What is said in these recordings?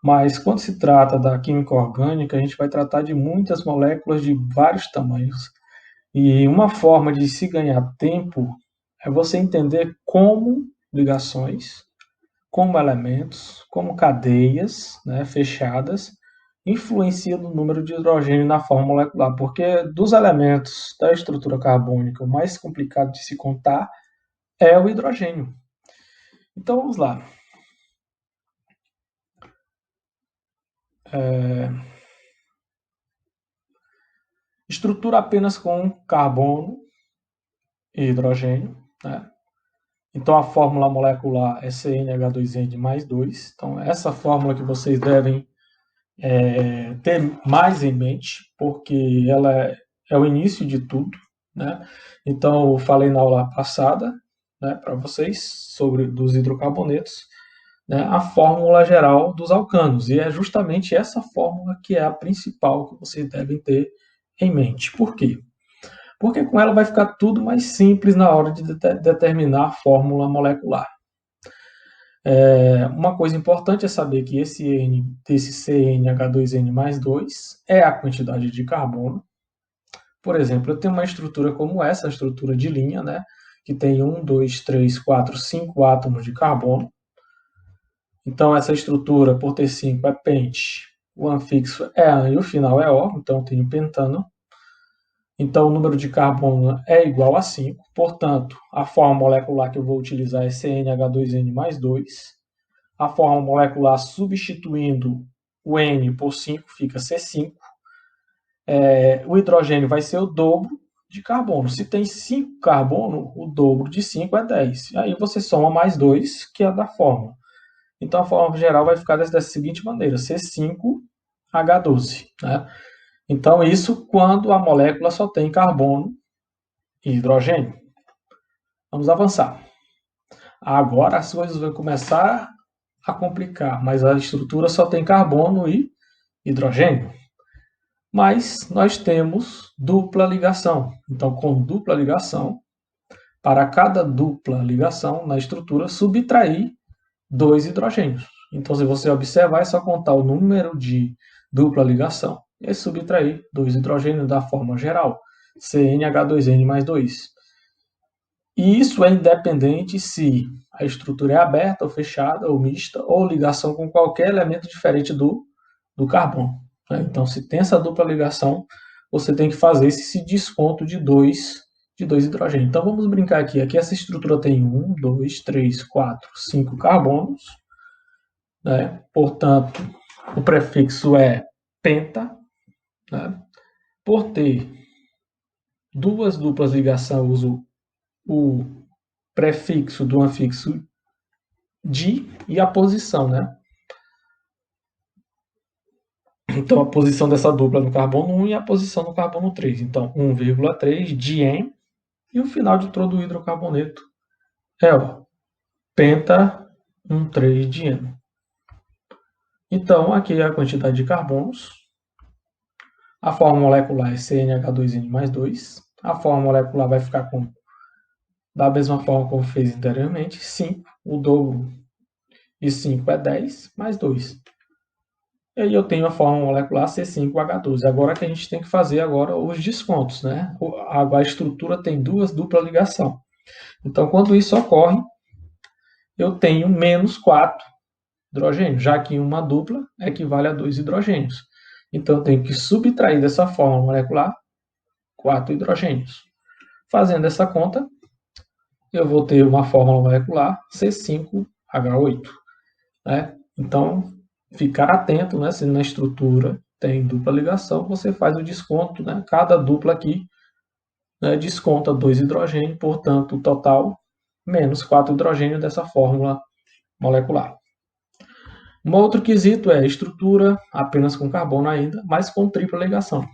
Mas quando se trata da química orgânica, a gente vai tratar de muitas moléculas de vários tamanhos. E uma forma de se ganhar tempo é você entender como ligações, como elementos, como cadeias, né, fechadas, influenciam no número de hidrogênio na forma molecular, porque dos elementos da estrutura carbônica, o mais complicado de se contar é o hidrogênio. Então vamos lá. Estrutura apenas com carbono e hidrogênio, né? Então a fórmula molecular é CnH2n mais 2. Então essa fórmula que vocês devem ter mais em mente, porque ela é o início de tudo, né? Então eu falei na aula passada, né, para vocês sobre dos hidrocarbonetos, né, a fórmula geral dos alcanos, e é justamente essa fórmula que é a principal que vocês devem ter em mente. Por quê? Porque com ela vai ficar tudo mais simples na hora de determinar a fórmula molecular. Uma coisa importante é saber que esse N desse CnH2n mais 2 é a quantidade de carbono. Por exemplo, eu tenho uma estrutura como essa, a estrutura de linha, né, que tem 1, 2, 3, 4, 5 átomos de carbono. Então, essa estrutura, por ter 5, é pente, o anfixo é AN e o final é O, então eu tenho pentano. Então, o número de carbono é igual a 5, portanto, a forma molecular que eu vou utilizar é CnH2n mais 2. A forma molecular substituindo o N por 5 fica C5. O hidrogênio vai ser o dobro de carbono. Se tem 5 carbono, o dobro de 5 é 10. Aí você soma mais 2, que é da fórmula. Então a fórmula geral vai ficar dessa seguinte maneira: C5H12. Né? Então isso quando a molécula só tem carbono e hidrogênio. Vamos avançar. Agora as coisas vão começar a complicar, mas a estrutura só tem carbono e hidrogênio. Mas nós temos dupla ligação. Então, com dupla ligação, para cada dupla ligação na estrutura, subtrair 2 hidrogênios. Então, se você observar, é só contar o número de dupla ligação e subtrair 2 hidrogênios da forma geral, CnH2n mais 2. E isso é independente se a estrutura é aberta ou fechada, ou mista, ou ligação com qualquer elemento diferente do carbono. Né? Então, se tem essa dupla ligação, você tem que fazer esse desconto de dois hidrogênios. Então, vamos brincar aqui. Aqui essa estrutura tem 1, 2, 3, 4, 5 carbonos. Né? Portanto, o prefixo é penta. Né? Por ter duas duplas ligações, eu uso o prefixo do anfixo di e a posição, né? Então, a posição dessa dupla no carbono 1 e a posição no carbono 3. Então, 1,3 dien e o final de todo o hidrocarboneto é o penta 1,3 dieno. Então, aqui é a quantidade de carbonos. A forma molecular é CnH2n mais 2. A forma molecular vai ficar da mesma forma como fez anteriormente, 5. O dobro de 5 é 10, mais 2. E aí eu tenho a forma molecular C5H12. Agora que a gente tem que fazer agora os descontos, né? A estrutura tem duas dupla ligação. Então, quando isso ocorre, eu tenho menos 4 hidrogênios, já que uma dupla equivale a 2 hidrogênios. Então, eu tenho que subtrair dessa forma molecular 4 hidrogênios. Fazendo essa conta, eu vou ter uma fórmula molecular C5H8. Né? Então, ficar atento, né? Se na estrutura tem dupla ligação, você faz o desconto, né? Cada dupla aqui, né, desconta 2 hidrogênios, portanto, o total menos 4 hidrogênios dessa fórmula molecular. Um outro quesito é estrutura apenas com carbono ainda, mas com tripla ligação.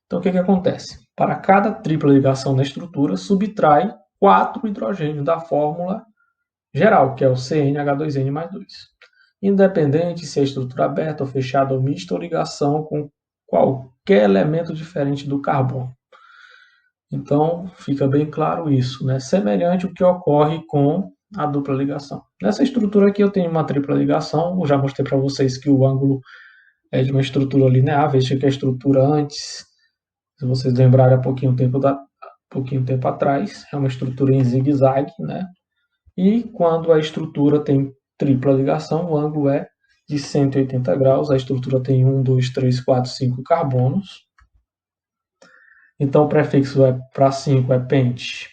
Então, o que acontece? Para cada tripla ligação na estrutura, subtrai 4 hidrogênios da fórmula geral, que é o CnH2n mais 2. Independente se é estrutura aberta ou fechada ou mista ou ligação com qualquer elemento diferente do carbono. Então, fica bem claro isso, né? Semelhante ao que ocorre com a dupla ligação. Nessa estrutura aqui eu tenho uma tripla ligação, eu já mostrei para vocês que o ângulo é de uma estrutura linear, veja que a estrutura antes, se vocês lembrarem há pouquinho tempo atrás, é uma estrutura em zigue-zague, né? E quando a estrutura tem tripla ligação, o ângulo é de 180 graus, a estrutura tem 1, 2, 3, 4, 5 carbonos. Então o prefixo para 5 é pente.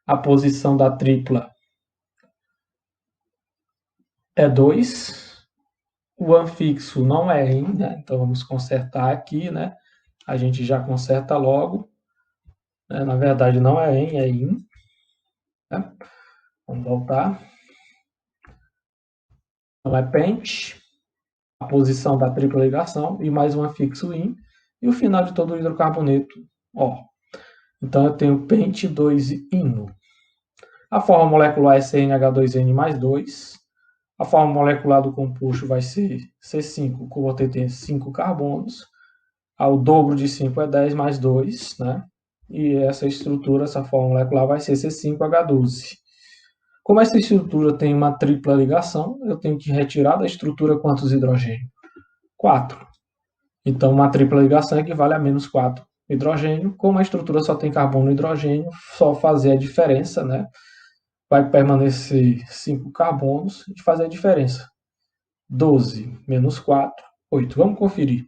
A posição da tripla é 2. O anfixo não é in, né? Então vamos consertar aqui, né? A gente já conserta logo. Né? Na verdade não é em, é in. Né? Vamos voltar. Não é pente. A posição da tripla ligação e mais um anfixo in. E o final de todo o hidrocarboneto, ó. Então eu tenho pente 2 ino. A forma molecular é CnH2n mais 2. A forma molecular do composto vai ser C5, como tem 5 carbonos. O dobro de 5 é 10 mais 2, né? E essa estrutura, essa forma molecular vai ser C5H12. Como essa estrutura tem uma tripla ligação, eu tenho que retirar da estrutura quantos hidrogênios? 4. Então, uma tripla ligação equivale a menos 4 hidrogênio. Como a estrutura só tem carbono e hidrogênio, só fazer a diferença, né? Vai permanecer 5 carbonos e fazer a diferença. 12 menos 4, 8. Vamos conferir.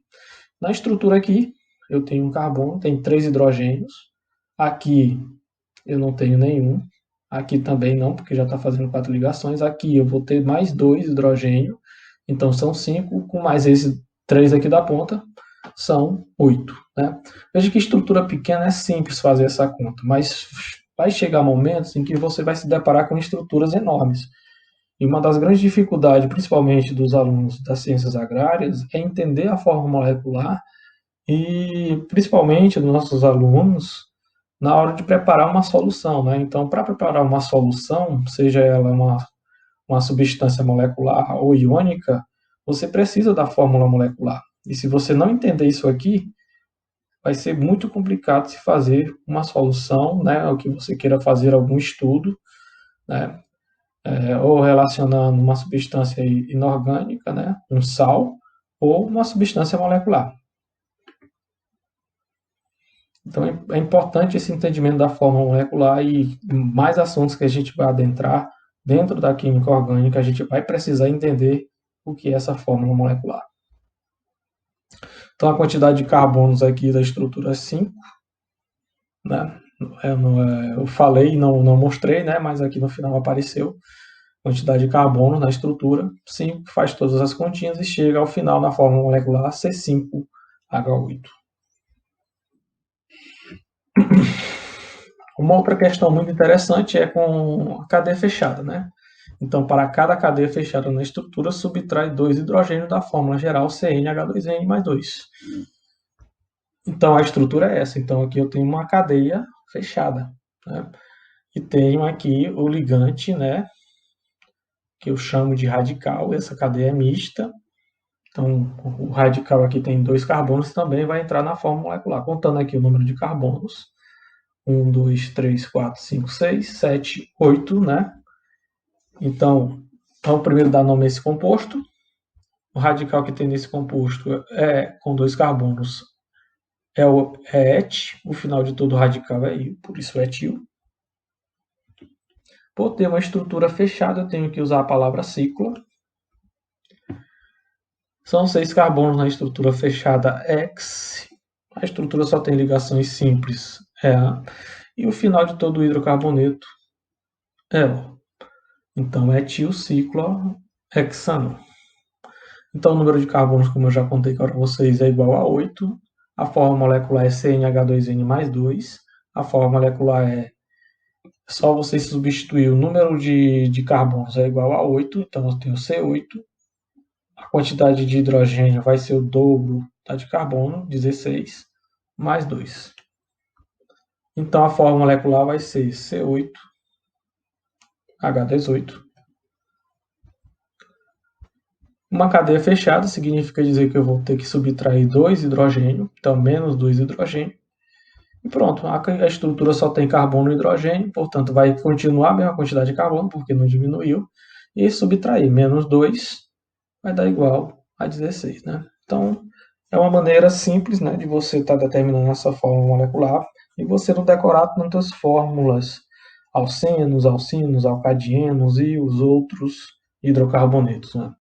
Na estrutura aqui, eu tenho um carbono, tem 3 hidrogênios. Aqui eu não tenho nenhum. Aqui também não, porque já está fazendo 4 ligações. Aqui eu vou ter mais 2 hidrogênios. Então são 5, com mais esses 3 aqui da ponta, são 8. Né? Veja que estrutura pequena é simples fazer essa conta, mas vai chegar momentos em que você vai se deparar com estruturas enormes. E uma das grandes dificuldades, principalmente dos alunos das ciências agrárias, é entender a forma molecular e, principalmente, dos nossos alunos, na hora de preparar uma solução. Né? Então, para preparar uma solução, seja ela uma substância molecular ou iônica, você precisa da fórmula molecular. E se você não entender isso aqui, vai ser muito complicado se fazer uma solução, né, ou que você queira fazer algum estudo, né, ou relacionando uma substância inorgânica, né, um sal, ou uma substância molecular. Então é importante esse entendimento da fórmula molecular e mais assuntos que a gente vai adentrar dentro da química orgânica, a gente vai precisar entender o que é essa fórmula molecular. Então a quantidade de carbonos aqui da estrutura é 5, né? Eu falei, não mostrei, né? Mas aqui no final apareceu quantidade de carbono na estrutura, 5, faz todas as continhas e chega ao final na fórmula molecular C5H8. Uma outra questão muito interessante é com a cadeia fechada, né? Então, para cada cadeia fechada na estrutura, subtrai 2 hidrogênios da fórmula geral CnH2n mais 2. Então, a estrutura é essa. Então, aqui eu tenho uma cadeia fechada, né? E tenho aqui o ligante, né? Que eu chamo de radical. Essa cadeia é mista. Então, o radical aqui tem 2 carbonos, também vai entrar na fórmula molecular. Contando aqui o número de carbonos. 1, 2, 3, 4, 5, 6, 7, 8, né? Então, vamos primeiro dar nome a esse composto. O radical que tem nesse composto é com 2 carbonos é et, o final de todo radical é il, por isso etil. Por ter uma estrutura fechada, eu tenho que usar a palavra ciclo. São 6 carbonos na estrutura fechada X. A estrutura só tem ligações simples, e o final de todo o hidrocarboneto é O. Então, etilciclohexano. Então, o número de carbonos, como eu já contei para vocês, é igual a 8. A forma molecular é CnH2n mais 2. A forma molecular é só você substituir o número de carbonos é igual a 8. Então, eu tenho C8. A quantidade de hidrogênio vai ser o dobro da de carbono, 16, mais 2. Então, a forma molecular vai ser C8H18. Uma cadeia fechada significa dizer que eu vou ter que subtrair 2 hidrogênios, então menos 2 hidrogênios. E pronto, a estrutura só tem carbono e hidrogênio, portanto vai continuar a mesma quantidade de carbono, porque não diminuiu, e subtrair menos 2 vai dar igual a 16, né? Então, é uma maneira simples, né, de você estar determinando essa forma molecular e você não decorar tantas fórmulas, alcenos, alcinos, alcadienos e os outros hidrocarbonetos, né?